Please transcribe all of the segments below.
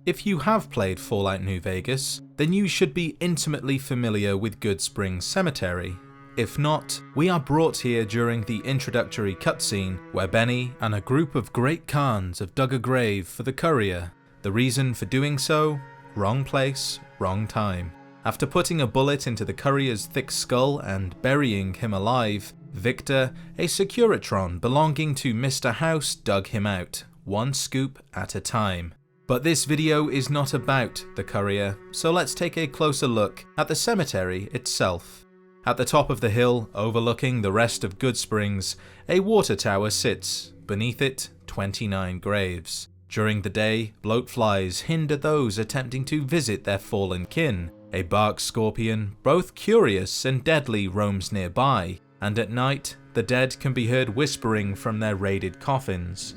If you have played Fallout New Vegas, then you should be intimately familiar with Goodsprings Cemetery. If not, we are brought here during the introductory cutscene where Benny and a group of great Khans have dug a grave for the Courier. The reason for doing so? Wrong place, wrong time. After putting a bullet into the Courier's thick skull and burying him alive, Victor, a Securitron belonging to Mr. House, dug him out, one scoop at a time. But this video is not about the Courier, so let's take a closer look at the cemetery itself. At the top of the hill, overlooking the rest of Goodsprings, a water tower sits. Beneath it, 29 graves. During the day, bloatflies hinder those attempting to visit their fallen kin. A bark scorpion, both curious and deadly, roams nearby, and at night, the dead can be heard whispering from their raided coffins.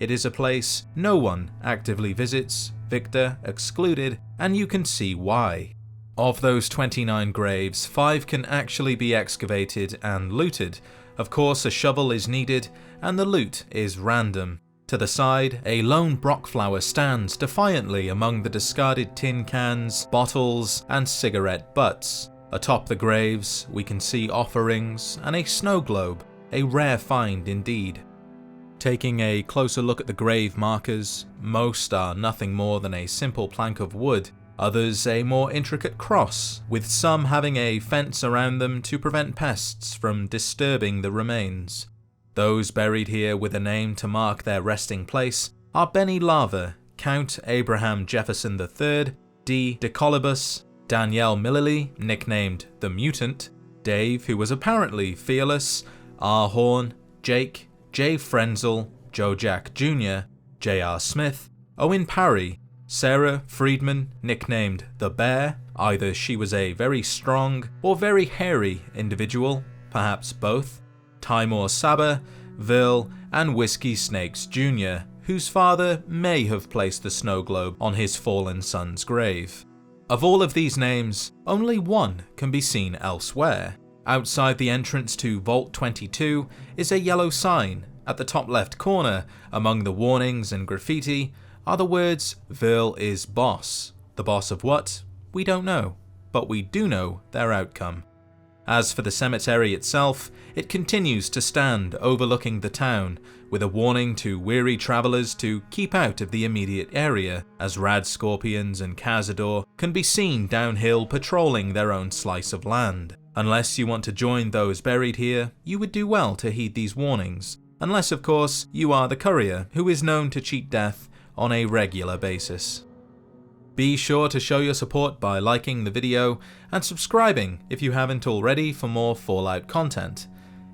It is a place no one actively visits, Victor excluded, and you can see why. Of those 29 graves, 5 can actually be excavated and looted. Of course, a shovel is needed, and the loot is random. To the side, a lone broc flower stands defiantly among the discarded tin cans, bottles, and cigarette butts. Atop the graves, we can see offerings and a snow globe, a rare find indeed. Taking a closer look at the grave markers, most are nothing more than a simple plank of wood, others a more intricate cross, with some having a fence around them to prevent pests from disturbing the remains. Those buried here with a name to mark their resting place are Benny Lava, Count Abraham Jefferson III, DeCollibus, Danielle Melilli, nicknamed the Mutant, Dave, who was apparently fearless, R. Horn, Jake, J. Frenzal, Joe Jack Jr., J.R. Smith, Owen Parry, Sara Friedman, nicknamed the Bear, either she was a very strong or very hairy individual, perhaps both, Tymour Saba, Verl, and Whiskey Snakes Jr., whose father may have placed the snow globe on his fallen son's grave. Of all of these names, only one can be seen elsewhere. Outside the entrance to Vault 22 is a yellow sign. At the top left corner, among the warnings and graffiti, are the words "Verl is boss." The boss of what? We don't know, but we do know their outcome. As for the cemetery itself, it continues to stand overlooking the town, with a warning to weary travelers to keep out of the immediate area, as Radscorpions and Cazador can be seen downhill patrolling their own slice of land. Unless you want to join those buried here, you would do well to heed these warnings, unless of course you are the Courier, who is known to cheat death on a regular basis. Be sure to show your support by liking the video and subscribing if you haven't already for more Fallout content.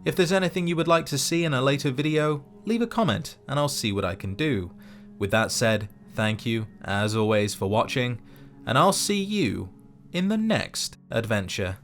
If there's anything you would like to see in a later video, leave a comment and I'll see what I can do. With that said, thank you as always for watching, and I'll see you in the next adventure.